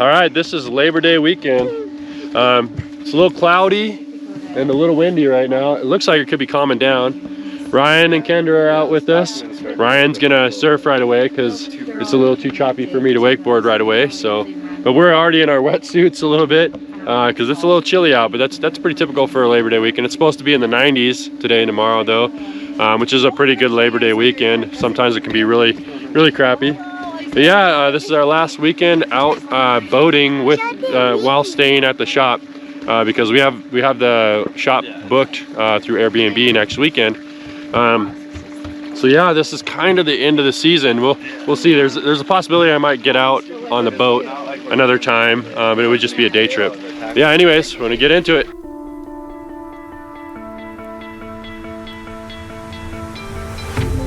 All right, this is Labor Day weekend. It's a little cloudy and a little windy right now. It looks like it could be calming down. Ryan and Kendra are out with us. Ryan's gonna surf right away because it's a little too choppy for me to wakeboard right away. So, but we're already in our wetsuits a little bit because it's a little chilly out. But that's pretty typical for a Labor Day weekend. It's supposed to be in the 90s today and tomorrow though, which is a pretty good Labor Day weekend. Sometimes it can be really crappy. But yeah, this is our last weekend out boating with while staying at the shop because we have the shop booked through Airbnb next weekend. So yeah, this is kind of the end of the season. We'll see. There's a possibility I might get out on the boat another time, but it would just be a day trip. But yeah, anyways, we're gonna get into it.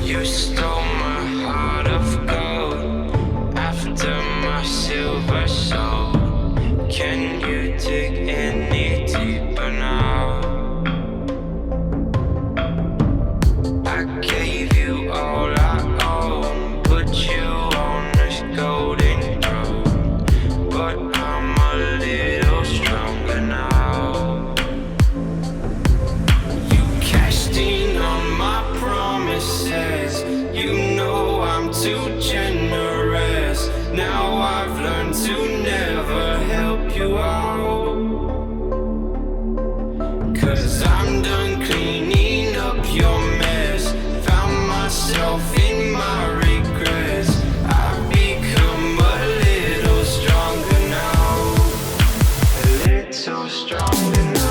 You stole my heart of gold after my silver soul. Can you dig any deeper now? I gave you all I own, put you on this golden throne, but I'm a little stronger now. You cashed in on my promises, you know I'm too generous. Now I've learned to never help you out, 'cause I'm done cleaning up your mess. Found myself in my regrets. I've become a little stronger now, a little stronger now.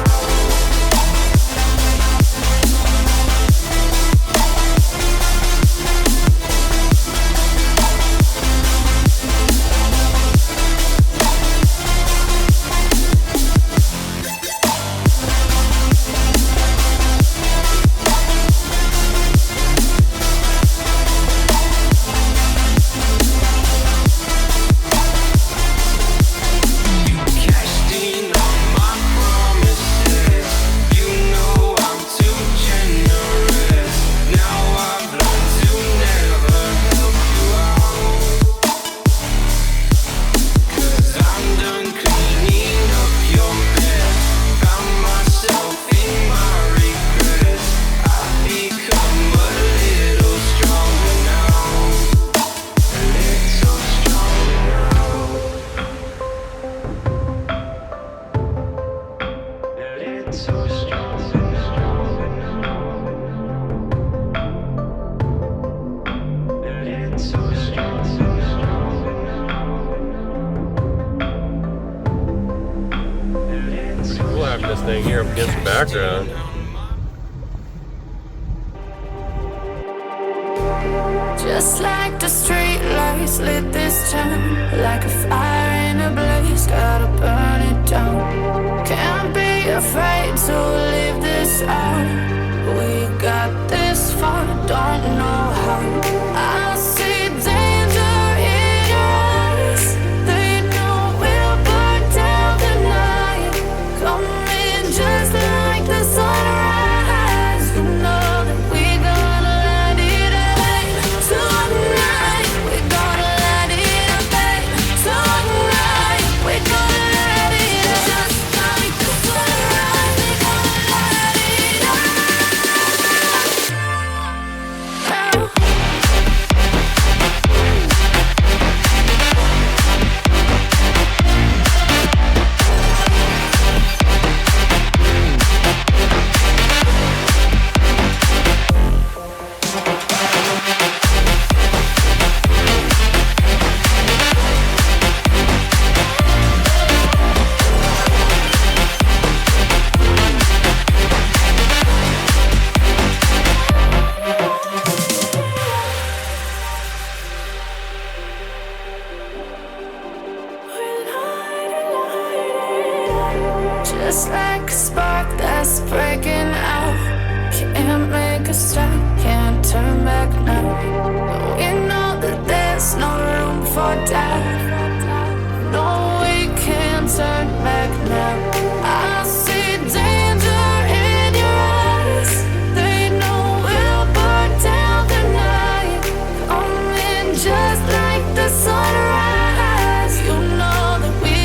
This thing here up against the background. Just like the street lights lit this town, like a fire in a blaze, gotta burn it down. Can't be afraid to leave this out. We got this far, don't know how. I see danger in your eyes. They know we'll burn down the night. Come in just like the sunrise. You know that we gonna light it up tonight. We gonna light it up tonight. We gonna light it up just like the sunrise. We gonna light it up. Just like a spark that's breaking out. Can't make a stop, can't turn back now. We know that there's no room for doubt. No, we can't turn back now. I see danger in your eyes. They know we'll burn down the night. Come in just like the sunrise. You know that we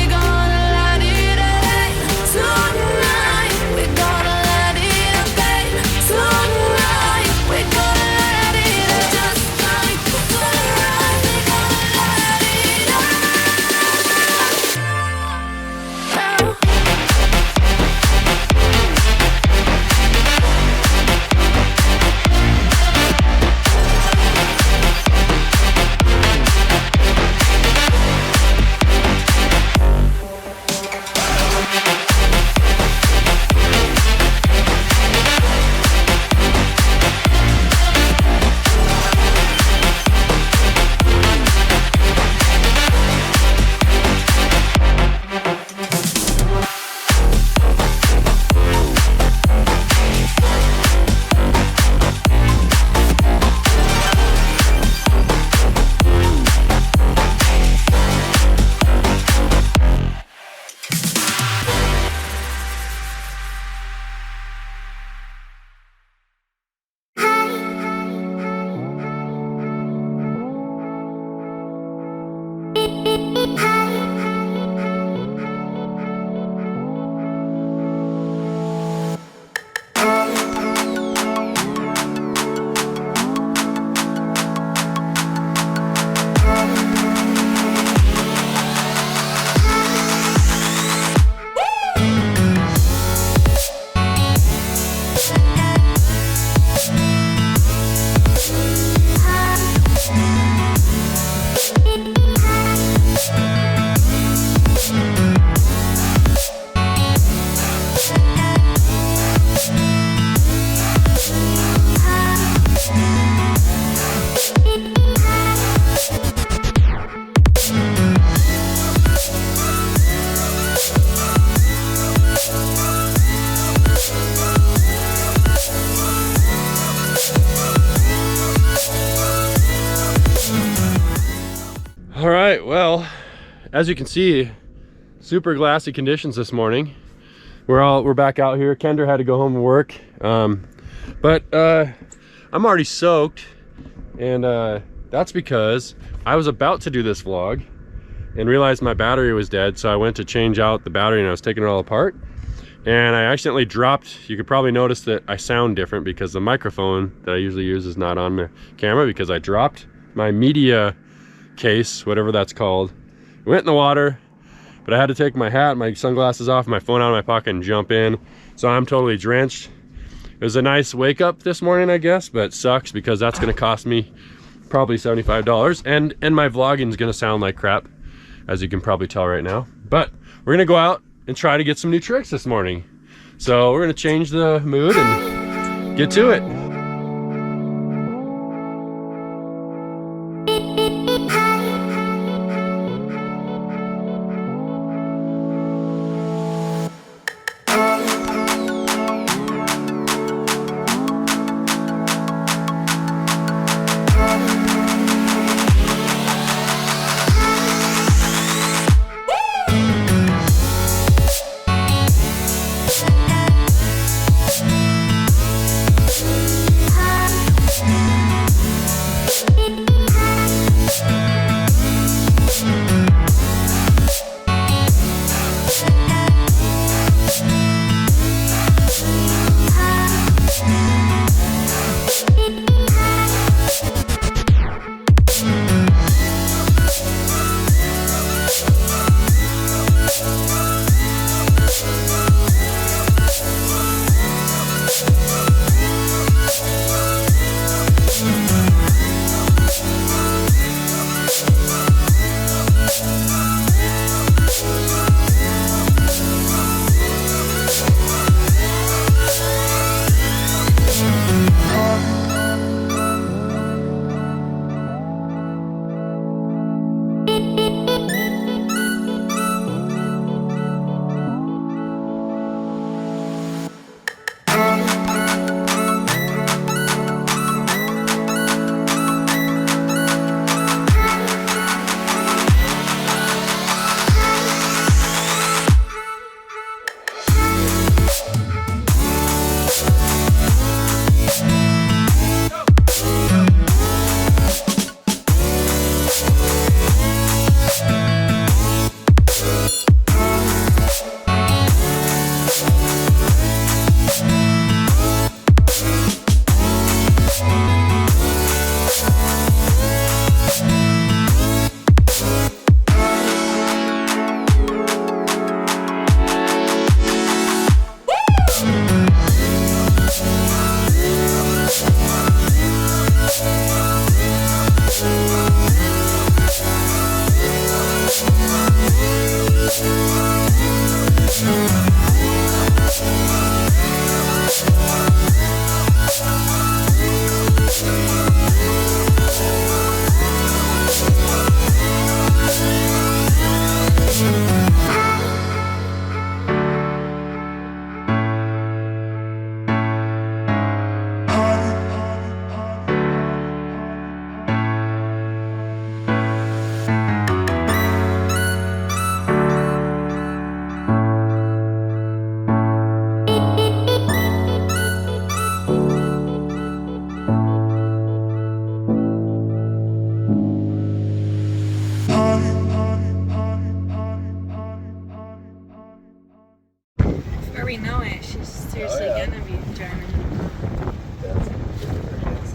as you can see, super glassy conditions this morning. We're back out here. Kendra had to go home and work, but I'm already soaked, and that's because I was about to do this vlog and realized my battery was dead, so I went to change out the battery and I was taking it all apart, and I accidentally dropped. You could probably notice that I sound different because the microphone that I usually use is not on the camera, because I dropped my media case, whatever that's called. It went in the water, but I had to take my hat, my sunglasses off, my phone out of my pocket and jump in. So I'm totally drenched. It was a nice wake up this morning, I guess, but it sucks because that's gonna cost me probably $75. And my vlogging is gonna sound like crap, as you can probably tell right now. But we're gonna go out and try to get some new tricks this morning. So we're gonna change the mood and get to it.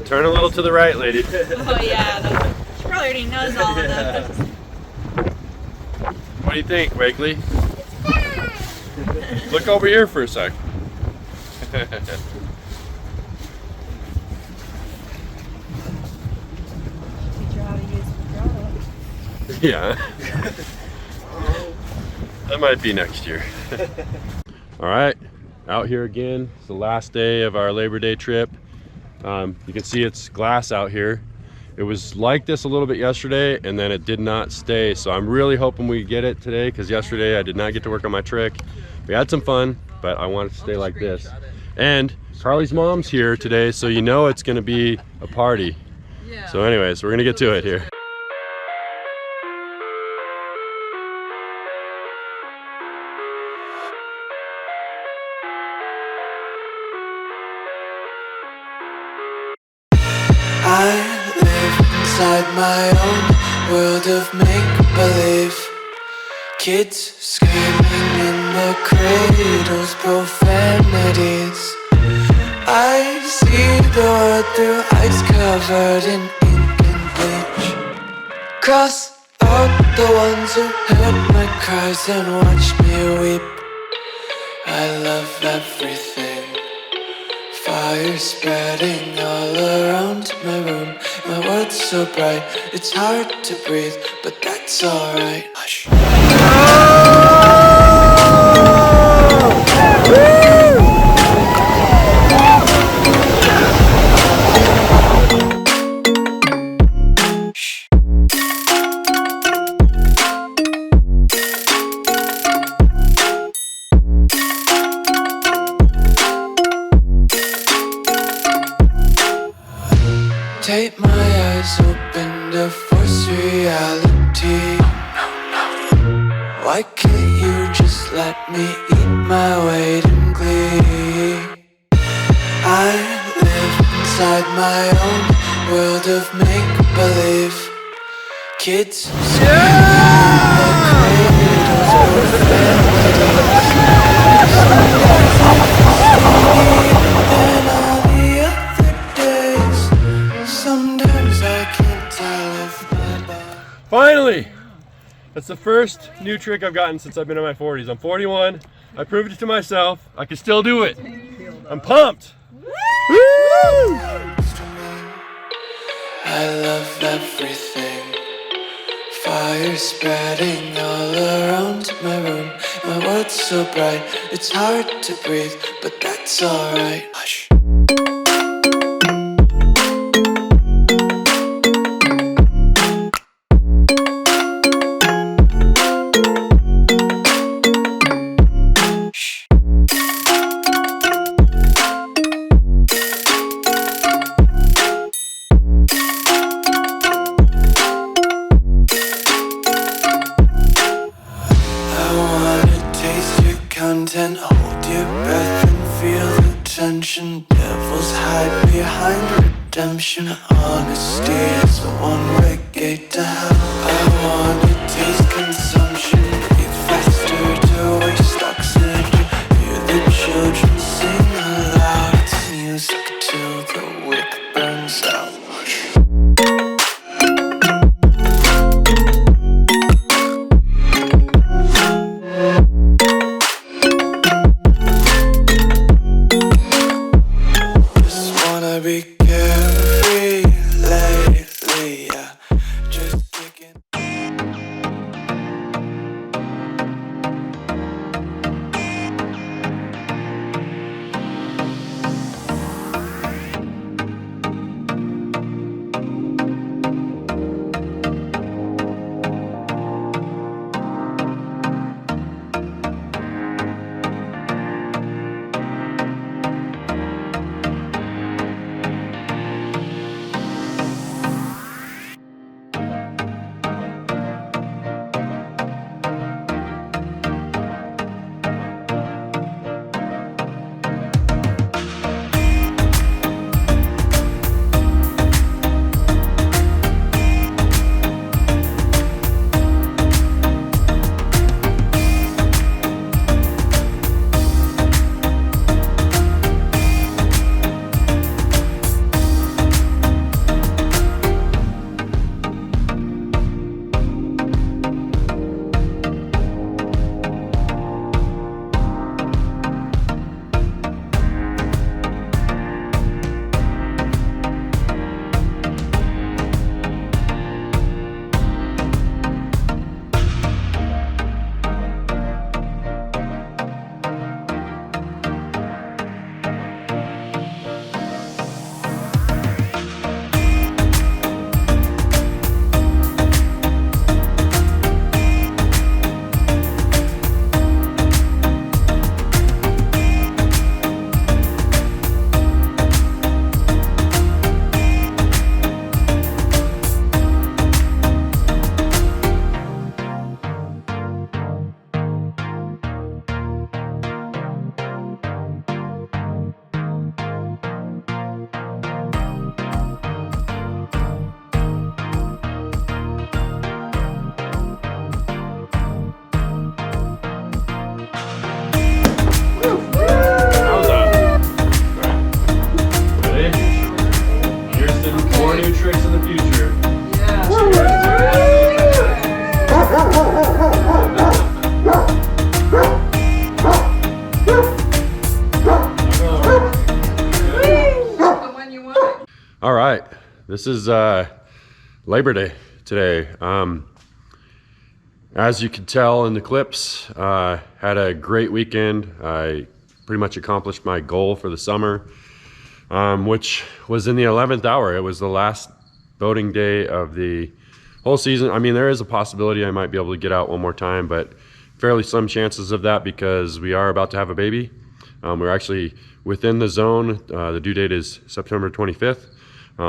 Turn a little to the right, lady. Oh yeah, she probably already knows all of those. What do you think, Wakely? Look over here for a sec. Yeah. That might be next year. All right, out here again. It's the last day of our Labor Day trip. You can see it's glass out here. It was like this a little bit yesterday, and then it did not stay. So I'm really hoping we get it today, because yesterday I did not get to work on my trick. We had some fun, but I want it to stay like this. And Carly's mom's here today, so you know it's gonna be a party. So anyways, we're gonna get to it here. I live inside my own world of make-believe. Kids screaming in the cradles, profanities. I see the world through ice covered in ink and bleach. Cross out the ones who heard my cries and watched me weep. I love everything. Fire spreading all around my room. My world's so bright, it's hard to breathe, but that's alright. Hush. Take my eyes open to force reality. Why can't you just let me eat my weight in glee? I live inside my own world of make-believe. Kids screaming in the cradles of families. Than all the other days. Sometimes I can't tell if my body. Finally! That's the first new trick I've gotten since I've been in my 40s. I'm 41. I proved it to myself. I can still do it. I'm pumped. Woo! I love everything. Fire spreading all around my room. My world's so bright, it's hard to breathe, but that's alright. Hush. Content, hold your breath and feel the tension. Devils hide behind redemption. Honesty is a one-way gate to hell. I wanna taste consumption. Breathe faster to waste oxygen. Hear the children sing aloud. It's music till the wick burns out. Be carefree lately, yeah. Just kicking. All right, this is Labor Day today. As you can tell in the clips, had a great weekend. I pretty much accomplished my goal for the summer, which was in the 11th hour. It was the last boating day of the whole season. I mean, there is a possibility I might be able to get out one more time, but fairly slim chances of that because we are about to have a baby. We're actually within the zone. The due date is September 25th.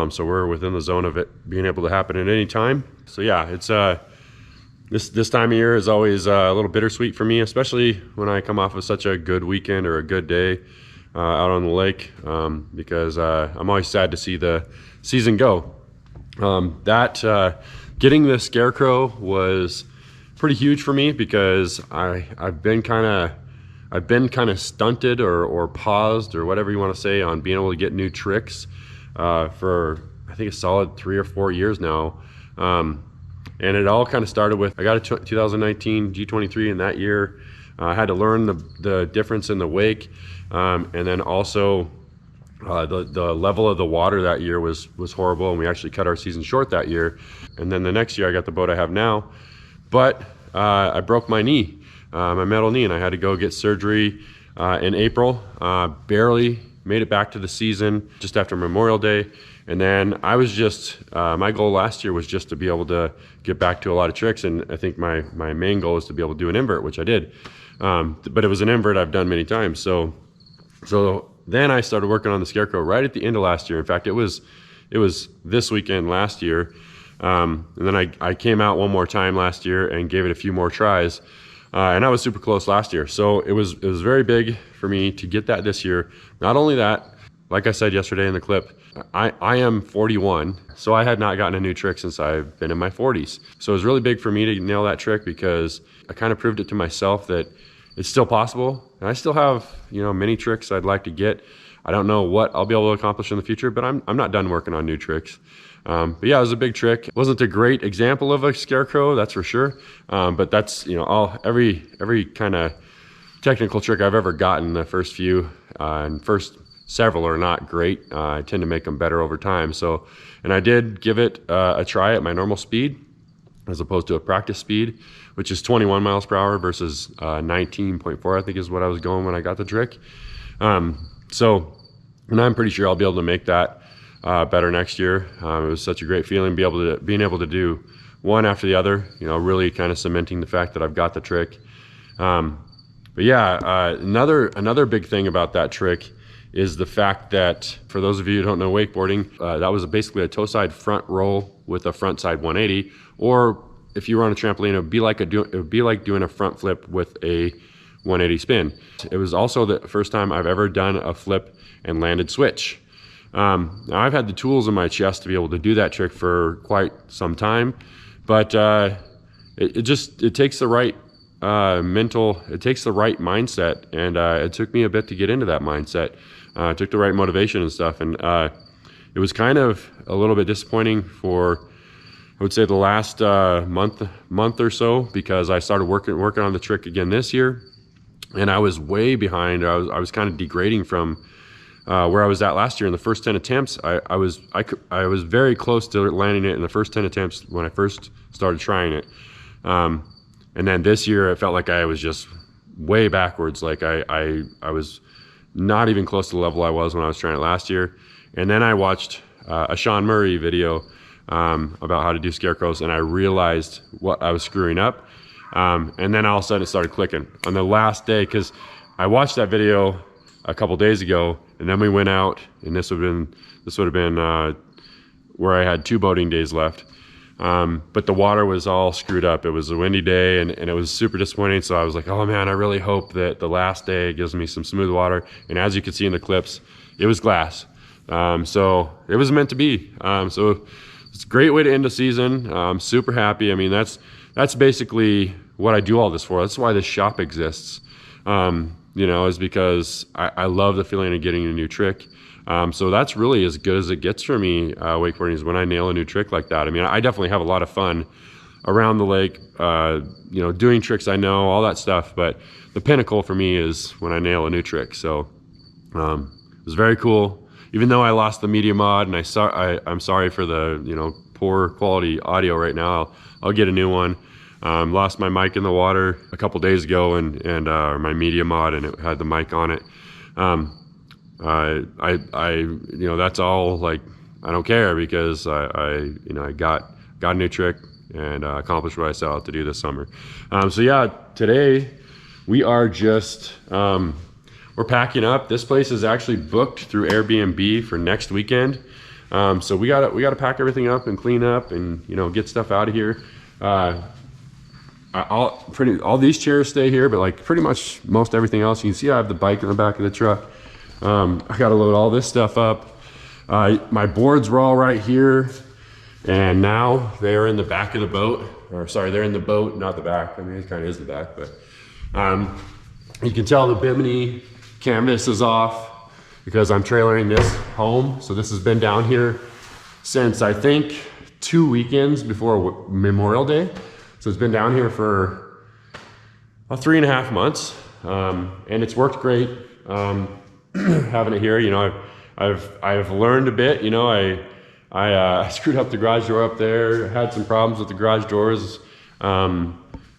So we're within the zone of it being able to happen at any time. So yeah, it's this time of year is always a little bittersweet for me, especially when I come off of such a good weekend or a good day out on the lake, because I'm always sad to see the season go. Getting the Scarecrow was pretty huge for me because I've been kind of stunted or paused or whatever you want to say on being able to get new tricks for I think a solid 3 or 4 years now. And it all kind of started with, I got a 2019 G23 in that year. I had to learn the difference in the wake, and then also the level of the water that year was horrible, and we actually cut our season short that year. And then the next year I got the boat I have now, but I broke my knee, my metal knee, and I had to go get surgery in April. Barely made it back to the season just after Memorial Day. And then I was just, my goal last year was just to be able to get back to a lot of tricks. And I think my main goal is to be able to do an invert, which I did. But it was an invert I've done many times. So then I started working on the Scarecrow right at the end of last year. In fact, it was this weekend last year. And then I came out one more time last year and gave it a few more tries. And I was super close last year. So it was very big for me to get that this year. Not only that, like I said yesterday in the clip, I am 41, so I had not gotten a new trick since I've been in my 40s. So it was really big for me to nail that trick because I kind of proved it to myself that it's still possible. And I still have, many tricks I'd like to get. I don't know what I'll be able to accomplish in the future, but I'm not done working on new tricks. But yeah, it was a big trick. It wasn't a great example of a Scarecrow, that's for sure. But that's, every kind of technical trick I've ever gotten, the first few and first several are not great. I tend to make them better over time. So, and I did give it a try at my normal speed as opposed to a practice speed, which is 21 miles per hour versus 19.4, I think is what I was going when I got the trick. And I'm pretty sure I'll be able to make that better next year. It was such a great feeling being able to do one after the other, really kind of cementing the fact that I've got the trick. But yeah, another big thing about that trick is the fact that, for those of you who don't know wakeboarding, that was basically a toe side front roll with a front side 180, or if you were on a trampoline, it would be like doing a front flip with a 180 spin. It was also the first time I've ever done a flip and landed switch. Now I've had the tools in my chest to be able to do that trick for quite some time, but it takes the right it takes the right mindset, and it took me a bit to get into that mindset. It took the right motivation and stuff, and it was kind of a little bit disappointing for, I would say, the last month or so, because I started working on the trick again this year, and I was way behind. I was kind of degrading from where I was at last year. In the first 10 attempts, I was very close to landing it in the first 10 attempts when I first started trying it. And then this year, it felt like I was just way backwards. Like I was not even close to the level I was when I was trying it last year. And then I watched a Sean Murray video about how to do Scarecrows, and I realized what I was screwing up. And then all of a sudden it started clicking on the last day, because I watched that video a couple days ago, and then we went out, and this would have been where I had 2 boating days left. But the water was all screwed up. It was a windy day, and it was super disappointing. So I was like, oh man, I really hope that the last day gives me some smooth water. And as you can see in the clips, it was glass. So it was meant to be. So it's a great way to end the season. I'm super happy. I mean, that's basically what I do all this for. That's why this shop exists. Is because I love the feeling of getting a new trick. So that's really as good as it gets for me, wakeboarding, is when I nail a new trick like that. I mean, I definitely have a lot of fun around the lake, doing tricks I know, all that stuff. But the pinnacle for me is when I nail a new trick. So it was very cool. even though I lost the media mod, and I'm sorry for the, you know, poor quality audio right now. I'll get a new one. Lost my mic in the water a couple days ago, and my media mod, and it had the mic on it. You know, that's all, like, I don't care, because you know, I got a new trick and accomplished what I set out to do this summer. So yeah, today we are just we're packing up. This place is actually booked through Airbnb for next weekend. So we gotta pack everything up and clean up and, you know, get stuff out of here. All these chairs stay here, but like pretty much most everything else. You can see I have the bike in the back of the truck. I gotta load all this stuff up. My boards were all right here, and now they are in the back of the boat. Or sorry, they're in the boat, not the back. I mean, it kind of is the back, but you can tell the bimini canvas is off because I'm trailering this home. So this has been down here since, I think, 2 weekends before Memorial Day. So it's been down here for about 3.5 months, and it's worked great. Having it here, you know, I've learned a bit. You know, I screwed up the garage door up there. Had some problems with the garage doors.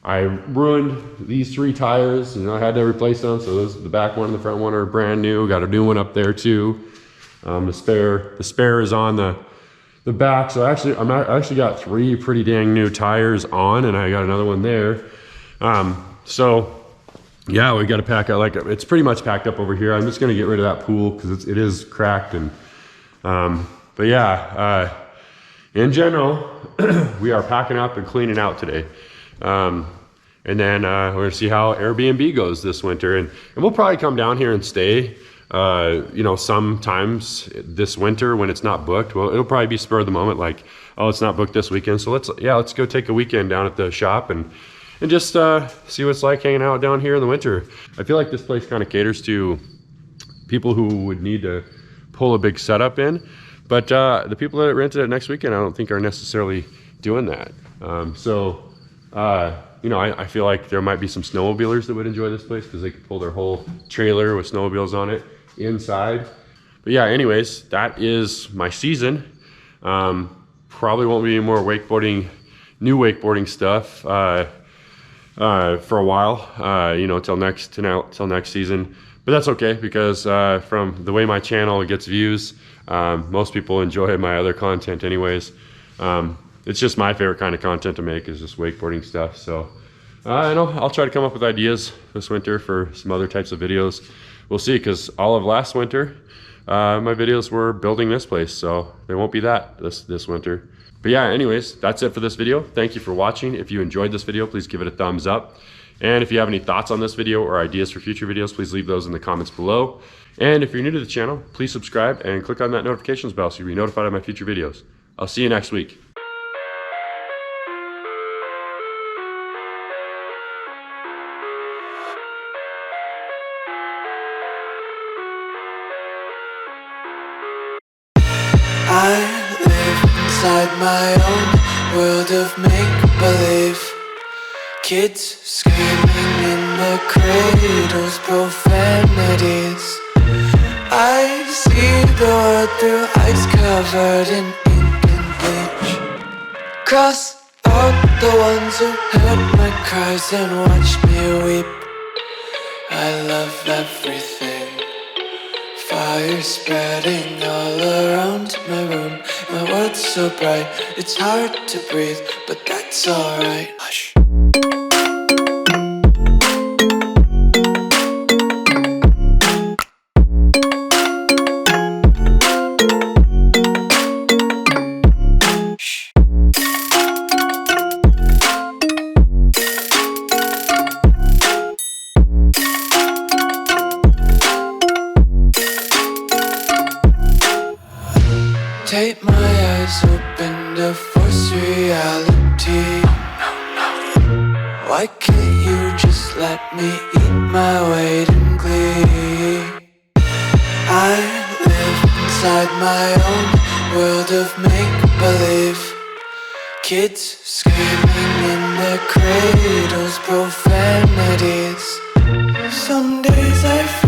I ruined these 3 tires. You know, I had to replace them. So those, the back one and the front one are brand new. Got a new one up there too. The spare is on the back. So I actually got 3 pretty dang new tires on, and I got another one there. So yeah, we got to pack out. Like, it's pretty much packed up over here. I'm just gonna get rid of that pool because it is cracked. And but yeah, in general, we are packing up and cleaning out today. And then we're gonna see how Airbnb goes this winter, and we'll probably come down here and stay. You know, sometimes this winter when it's not booked, well, it'll probably be spur of the moment, like, oh, it's not booked this weekend, so let's go take a weekend down at the shop and just see what it's like hanging out down here in the winter. I feel like this place kind of caters to people who would need to pull a big setup in, but the people that rented it next weekend, I don't think are necessarily doing that. You know, I feel like there might be some snowmobilers that would enjoy this place because they could pull their whole trailer with snowmobiles on it inside. But yeah, anyways, that is my season. Probably won't be any more new wakeboarding stuff for a while, you know, till next season. But that's okay, because from the way my channel gets views, most people enjoy my other content anyways. It's just my favorite kind of content to make is just wakeboarding stuff. So I know I'll try to come up with ideas this winter for some other types of videos. We'll see, because all of last winter, my videos were building this place, so there won't be that this winter. But yeah, anyways, that's it for this video. Thank you for watching. If you enjoyed this video, please give it a thumbs up. And if you have any thoughts on this video or ideas for future videos, please leave those in the comments below. And if you're new to the channel, please subscribe and click on that notifications bell so you'll be notified of my future videos. I'll see you next week. I live inside my own world of make-believe. Kids screaming in the cradles, profanities. I see the world through ice covered in ink and bleach. Cross out the ones who heard my cries and watched me weep. I love everything. Fire spreading all around my room. My world's so bright, it's hard to breathe, but that's alright. Hush. Take my eyes open to force reality. Why can't you just let me eat my weight in glee? I live inside my own world of make-believe. Kids screaming in their cradles, profanities. Some days I feel